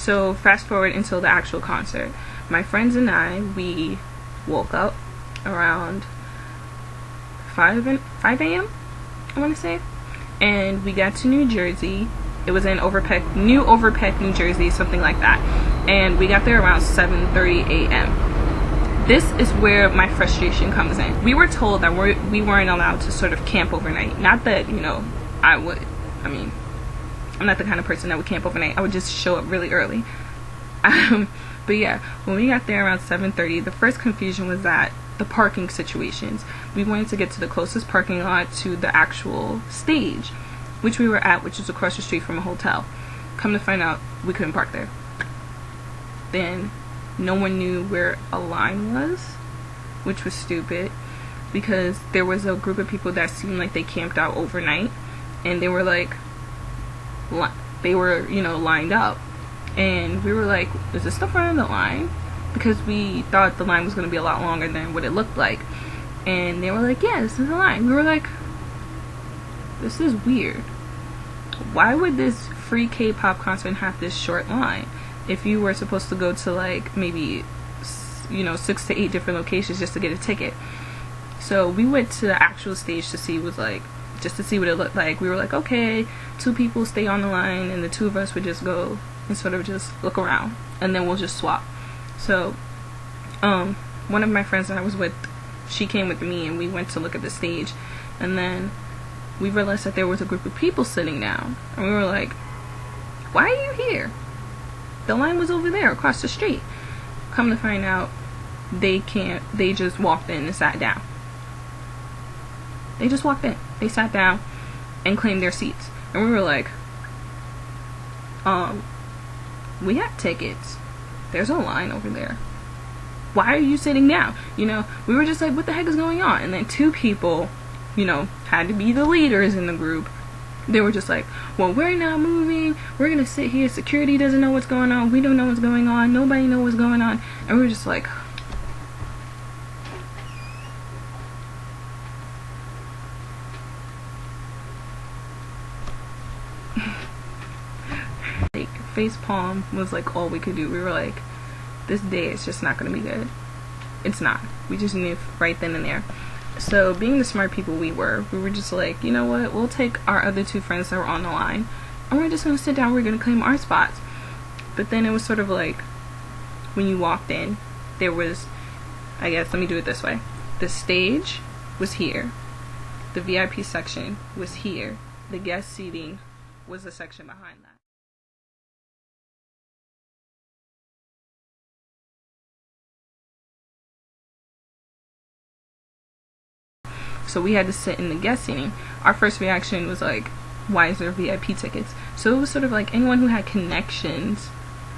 So fast forward until the actual concert. My friends and I, we woke up around 5 a.m. I want to say, and we got to New Jersey. It was in New Overpeck, New Jersey, something like that. And we got there around 7:30 a.m. This is where my frustration comes in. We were told that we weren't allowed to sort of camp overnight. Not that, you know, I would. I mean, I'm not the kind of person that would camp overnight. I would just show up really early. But yeah, when we got there around 7:30, the first confusion was that the parking situations. We wanted to get to the closest parking lot to the actual stage, which we were at, which is across the street from a hotel. Come to find out, we couldn't park there. Then no one knew where a line was, which was stupid, because there was a group of people that seemed like they camped out overnight, and they were like, you know, lined up, and we were like, is this the front of the line? Because we thought the line was going to be a lot longer than what it looked like. And they were like, yeah, this is the line. We were like, this is weird. Why would this free K-pop concert have this short line if you were supposed to go to like maybe, you know, 6 to 8 different locations just to get a ticket? So we went to the actual stage to see just to see what it looked like. We were like, okay, 2 people stay on the line and the 2 of us would just go and sort of just look around, and then we'll just swap. So one of my friends that I was with, she came with me, and we went to look at the stage, and then we realized that there was a group of people sitting down, and we were like, why are you here? The line was over there across the street. Come to find out, they just walked in and sat down. They just walked in, they sat down and claimed their seats, and we were like, we have tickets. There's a line over there. Why are you sitting down? You know, we were just like, what the heck is going on? And then 2 people, you know, had to be the leaders in the group. They were just like, well, we're not moving. We're going to sit here. Security doesn't know what's going on. We don't know what's going on. Nobody knows what's going on. And we were just like, face palm was like all we could do. We were like, this day is just not going to be good. It's not. We just knew right then and there. So being the smart people we were just like, you know what, we'll take our other 2 friends that were on the line, and we're just going to sit down. We're going to claim our spots. But then it was sort of like, when you walked in, there was, I guess, let me do it this way. The stage was here. The VIP section was here. The guest seating was the section behind that. So we had to sit in the guest seating. Our first reaction was like, why is there VIP tickets? So it was sort of like anyone who had connections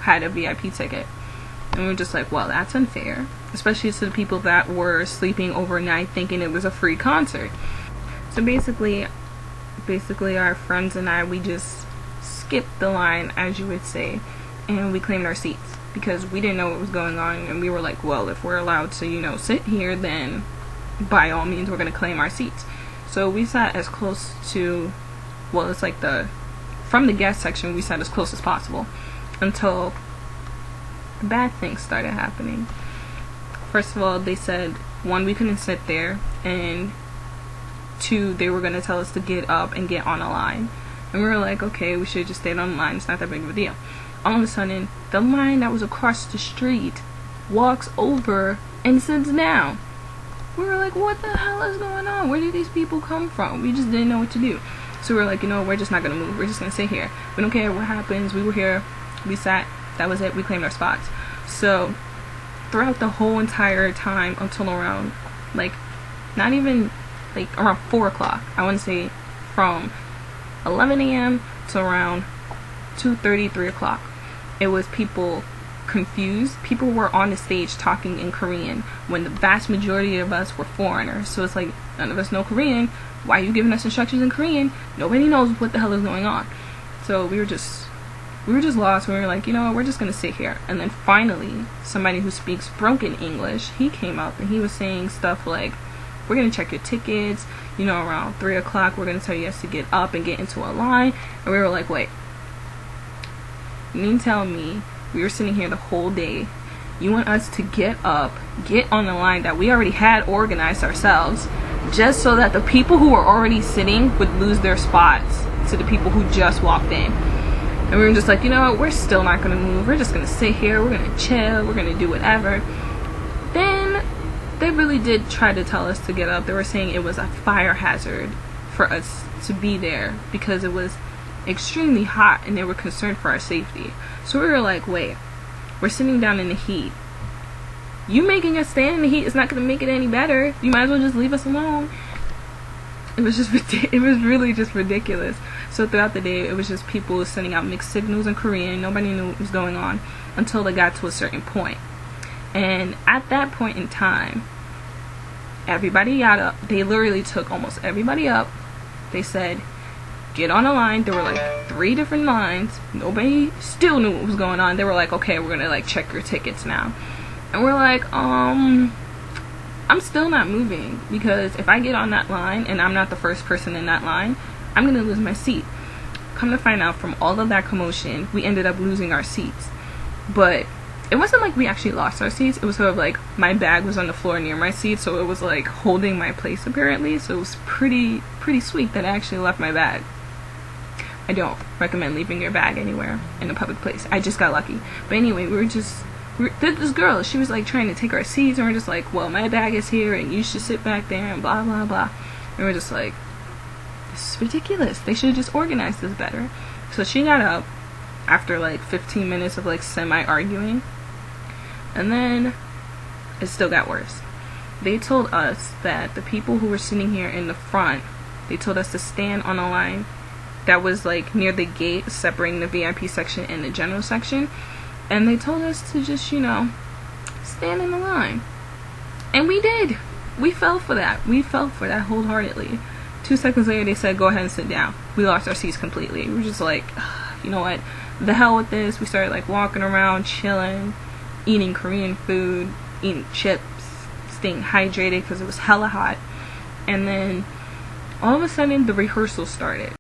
had a VIP ticket. And we were just like, well, that's unfair. Especially to the people that were sleeping overnight thinking it was a free concert. So basically our friends and I, we just skipped the line, as you would say, and we claimed our seats. Because we didn't know what was going on, and we were like, well, if we're allowed to, you know, sit here, then by all means we're going to claim our seats. So we sat as close to, well, it's like from the guest section, we sat as close as possible until bad things started happening. First of all, they said, 1, we couldn't sit there, and 2, they were going to tell us to get up and get on a line. And we were like, okay, we should have just stayed on the line. It's not that big of a deal. All of a sudden, the line that was across the street walks over and sits down. We were like, what the hell is going on? Where did these people come from? We just didn't know what to do. So we were like, you know, we're just not going to move. We're just going to sit here. We don't care what happens. We were here. We sat. That was it. We claimed our spots. So throughout the whole entire time until around, like, not even, like, around 4 o'clock. I want to say from 11 a.m. to around 2:30, 3 o'clock. It was people confused. People were on the stage talking in Korean when the vast majority of us were foreigners. So it's like, none of us know Korean. Why are you giving us instructions in Korean? Nobody knows what the hell is going on. So we were just lost. We were like, you know what, we're just gonna sit here. And then finally, somebody who speaks broken English, he came up and he was saying stuff like, we're gonna check your tickets, you know, around 3 o'clock we're gonna tell you guys to get up and get into a line. And we were like, wait, you mean tell me We were sitting here the whole day. You want us to get up, get on the line that we already had organized ourselves, just so that the people who were already sitting would lose their spots to the people who just walked in. And we were just like, you know what, we're still not going to move. We're just going to sit here. We're going to chill. We're going to do whatever. Then they really did try to tell us to get up. They were saying it was a fire hazard for us to be there because it was extremely hot and they were concerned for our safety. So we were like, wait, we're sitting down in the heat. You making us stand in the heat is not going to make it any better. You might as well just leave us alone. It was really just ridiculous. So throughout the day, it was just people sending out mixed signals in Korean. Nobody knew what was going on until they got to a certain point. And at that point in time, everybody got up. They literally took almost everybody up. They said, get on a line. There were like 3 different lines. Nobody still knew what was going on. They were like, okay, we're gonna like check your tickets now. And we're like, I'm still not moving, because if I get on that line and I'm not the first person in that line, I'm gonna lose my seat. Come to find out, from all of that commotion, we ended up losing our seats. But it wasn't like we actually lost our seats. It was sort of like my bag was on the floor near my seat, so it was like holding my place apparently. So it was pretty sweet that I actually left my bag. I don't recommend leaving your bag anywhere in a public place. I just got lucky. But anyway, this girl, she was like trying to take our seats, and we're just like, well, my bag is here and you should sit back there and blah blah blah. And we're just like, this is ridiculous. They should have just organized this better. So she got up after like 15 minutes of like semi-arguing, and then it still got worse. They told us that the people who were sitting here in the front, they told us to stand on a line that was like near the gate separating the VIP section and the general section. And they told us to just, you know, stand in the line. And we did. We fell for that. We fell for that wholeheartedly. 2 seconds later, they said, go ahead and sit down. We lost our seats completely. We were just like, you know what? The hell with this. We started like walking around, chilling, eating Korean food, eating chips, staying hydrated because it was hella hot. And then all of a sudden, the rehearsal started.